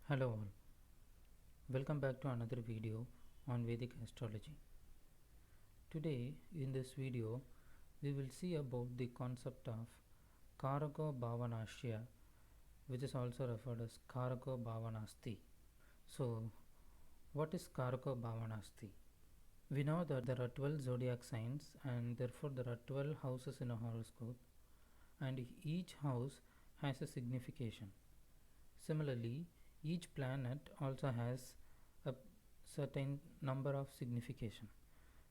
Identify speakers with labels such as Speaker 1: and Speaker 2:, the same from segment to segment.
Speaker 1: Hello all, welcome back to another video on Vedic astrology. Today in this video we will see about the concept of Karako Bhavanashya, which is also referred as Karako Bhavanasti. So what is Karako Bhavanasti? We know that there are 12 zodiac signs and therefore there are 12 houses in a horoscope, and each house has a signification. Similarly, each planet also has a certain number of signification.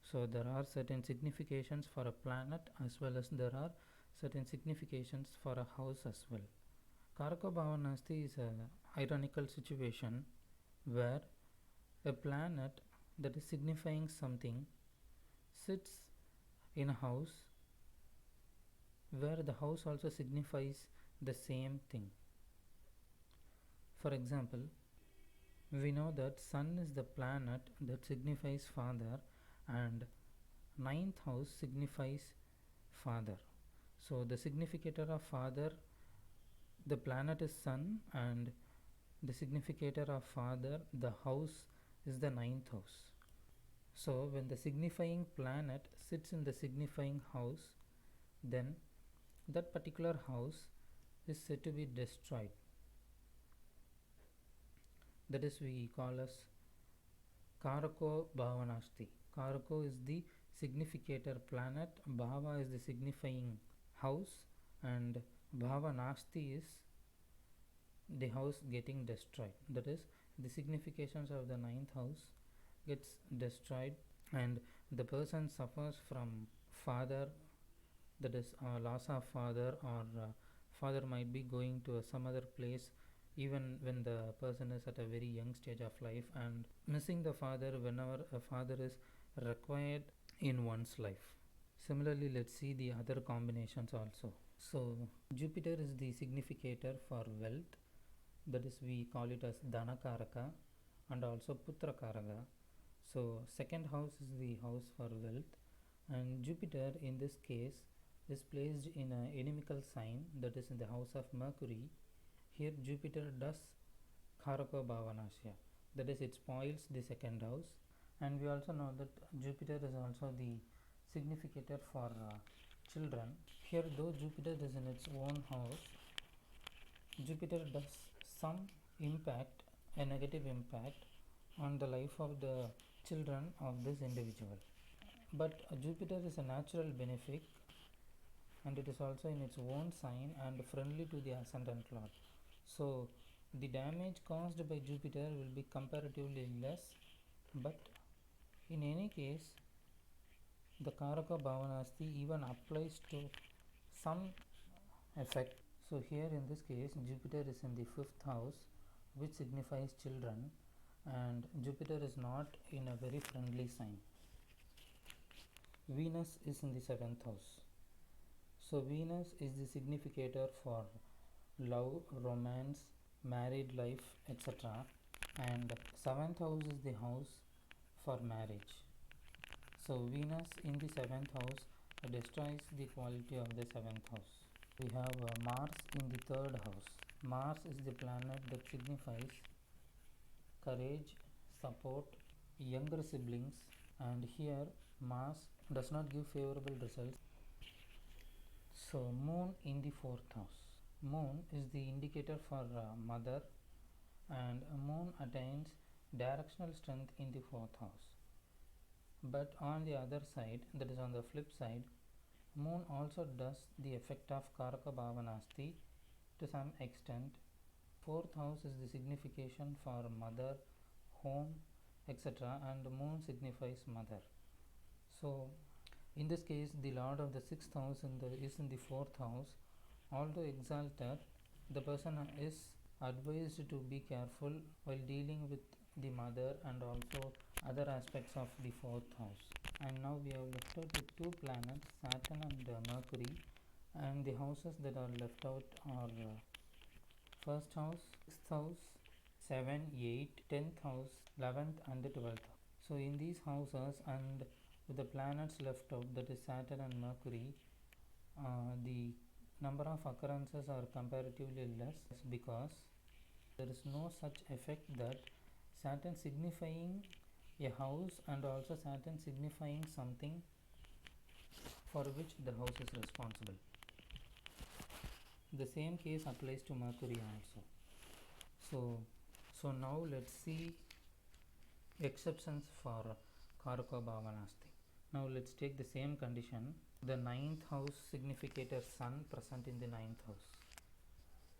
Speaker 1: So there are certain significations for a planet as well as there are certain significations for a house as well. Karaka Bhavanasti is a ironical situation where a planet that is signifying something sits in a house where the house also signifies the same thing. For example, we know that Sun is the planet that signifies father and ninth house signifies father. So the significator of father, the planet is Sun, and the significator of father, the house is the ninth house. So when the signifying planet sits in the signifying house, then that particular house is said to be destroyed. That is we call as Karako Bhavanasti. Karako is the significator planet, Bhava is the signifying house, and Bhavanasti is the house getting destroyed. That is, the significations of the ninth house gets destroyed, and the person suffers from father, that is loss of father, or father might be going to some other place even when the person is at a very young stage of life, and missing the father whenever a father is required in one's life. Similarly, let's see the other combinations also. So Jupiter is the significator for wealth, that is we call it as Dhanakaraka and also Putrakaraka. So second house is the house for wealth, and Jupiter in this case is placed in an inimical sign, that is in the house of Mercury. Here Jupiter does Karaka Bhavanashya, that is it spoils the second house. And we also know that Jupiter is also the significator for children. Here though Jupiter is in its own house, Jupiter does some impact, a negative impact on the life of the children of this individual. But Jupiter is a natural benefic, and it is also in its own sign and friendly to the ascendant lord. So the damage caused by Jupiter will be comparatively less, but in any case the Karaka Bhavanasti even applies to some effect. So here in this case Jupiter is in the 5th house, which signifies children, and Jupiter is not in a very friendly sign. Venus is in the 7th house. So Venus is the significator for love, romance, married life, etc. And 7th house is the house for marriage. So Venus in the 7th house destroys the quality of the 7th house. We have Mars in the 3rd house. Mars is the planet that signifies courage, support, younger siblings, and here Mars does not give favorable results. So Moon in the 4th house. Moon is the indicator for mother, and Moon attains directional strength in the 4th house. But on the other side, that is on the flip side, Moon also does the effect of Karaka Bhavanasti to some extent. 4th house is the signification for mother, home, etc., and Moon signifies mother. So in this case the lord of the 6th house is in the 4th house. Although exalted, the person is advised to be careful while dealing with the mother and also other aspects of the 4th house. And now we have left out with two planets, Saturn and Mercury, and the houses that are left out are 1st house, 6th house, 7, 8, 10th house, 11th and the 12th. So in these houses and with the planets left out, that is Saturn and Mercury, the number of occurrences are comparatively less, because There is no such effect that Saturn signifying a house and also Saturn signifying something for which the house is responsible. The same case applies to Mercury also. So now let's see exceptions for Karaka Bhavanasti. Now let's take the same condition, the ninth house significator Sun present in the ninth house.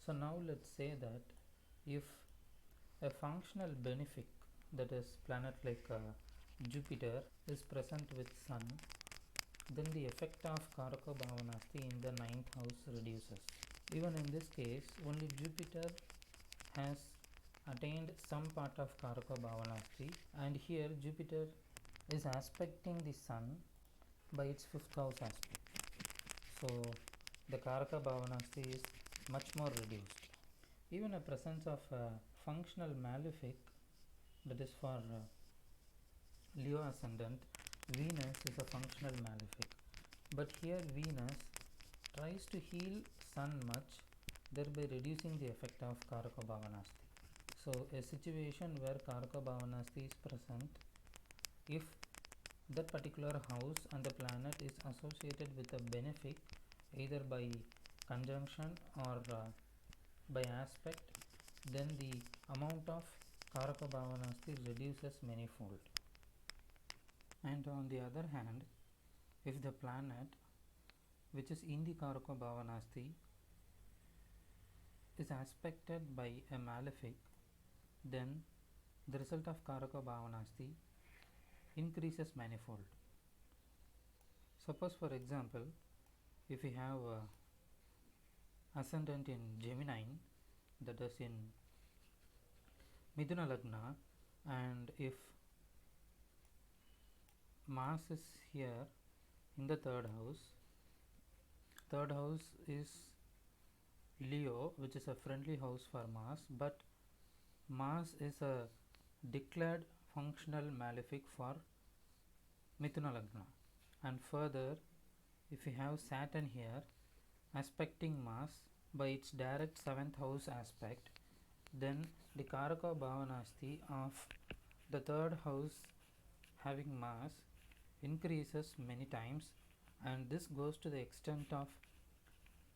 Speaker 1: So now let's say that if a functional benefic, that is planet like Jupiter, is present with Sun, then the effect of Karaka Bhavanasti in the ninth house reduces. Even in this case, only Jupiter has attained some part of Karaka Bhavanasti, and here Jupiter is aspecting the Sun by its fifth house aspect. So the Karaka Bhavanasti is much more reduced. Even a presence of a functional malefic, that is for Leo ascendant, Venus is a functional malefic. But here Venus tries to heal Sun much, thereby reducing the effect of Karaka Bhavanasti. So a situation where Karaka Bhavanasti is present, if that particular house and the planet is associated with a benefic either by conjunction or by aspect, then the amount of Karaka Bhavanasti reduces manifold. And on the other hand, if the planet which is in the Karaka Bhavanasti is aspected by a malefic, then the result of Karaka Bhavanasti increases manifold. Suppose for example, if we have ascendant in Gemini, that is in Midhuna Lagna, and if Mars is here in the third house is Leo, which is a friendly house for Mars, but Mars is a declared functional malefic for Mithuna Lagna. And further, if we have Saturn here aspecting Mars by its direct 7th house aspect, then the Karaka Bhavanasti of the third house having Mars increases many times, and this goes to the extent of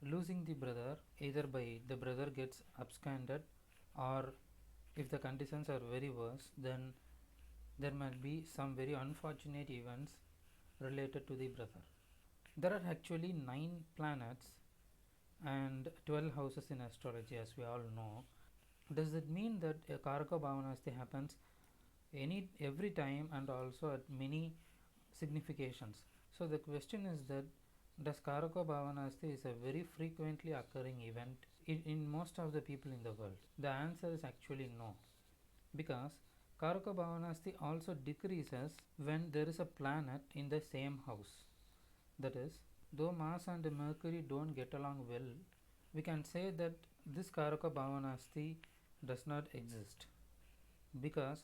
Speaker 1: losing the brother, either by the brother gets absconded, or if the conditions are very worse, then there might be some very unfortunate events related to the brother. There are actually 9 planets and 12 houses in astrology, as we all know. Does it mean that a Karaka Bhavanasti happens every time and also at many significations? So the question is that does Karaka Bhavanasti is a very frequently occurring event in most of the people in the world? The answer is actually no, because Karaka Bhavanasti also decreases when there is a planet in the same house. That is, though Mars and Mercury don't get along well, we can say that this Karaka Bhavanasti does not exist, because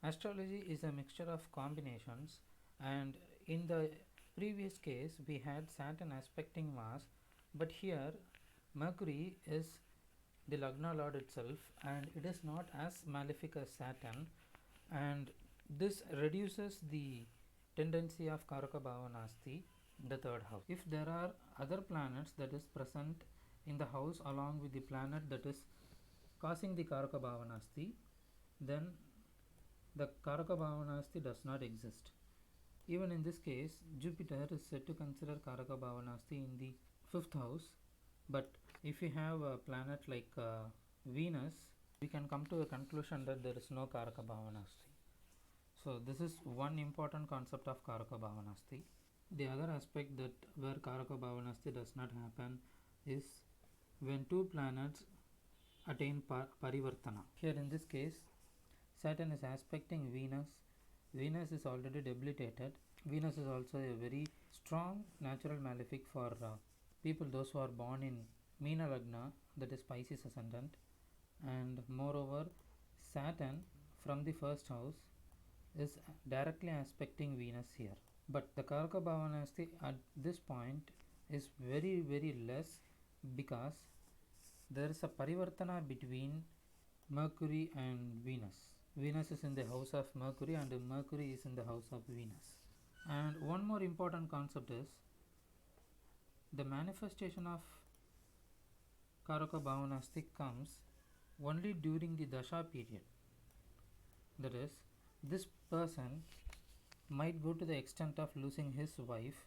Speaker 1: astrology is a mixture of combinations, and in the previous case we had Saturn aspecting Mars, but here Mercury is the Lagna Lord itself and it is not as malefic as Saturn, and this reduces the tendency of Karaka Bhavanasti in the third house. If there are other planets that is present in the house along with the planet that is causing the Karaka Bhavanasti, then the Karaka Bhavanasti does not exist. Even in this case, Jupiter is said to consider Karaka Bhavanasti in the 5th house, but if you have a planet like Venus, we can come to a conclusion that there is no Karaka Bhavanasti. So this is one important concept of Karaka Bhavanasti. The other aspect that where Karaka Bhavanasti does not happen is when two planets attain Parivartana. Here in this case, Saturn is aspecting Venus. Venus is already debilitated. Venus is also a very strong natural malefic for people, those who are born in Meena Lagna, that is Pisces ascendant, and moreover Saturn from the first house is directly aspecting Venus here. But the Karaka Bhavanasti at this point is very less, because there is a parivartana between Mercury and Venus. Venus is in the house of Mercury and Mercury is in the house of Venus. And one more important concept is the manifestation of Karaka Bhavanasti comes only during the Dasha period. That is, this person might go to the extent of losing his wife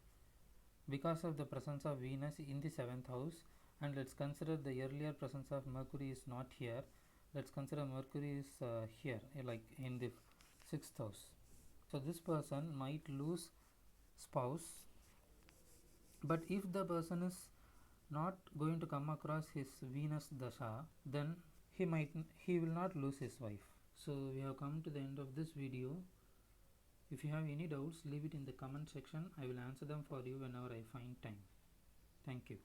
Speaker 1: because of the presence of Venus in the 7th house, and let's consider the earlier presence of Mercury is not here. Let's consider Mercury is here, like in the 6th house. So this person might lose spouse, but if the person is not going to come across his Venus dasha, then he will not lose his wife. So we have come to the end of this video. If you have any doubts, leave it in the comment section. I will answer them for you whenever I find time. Thank you.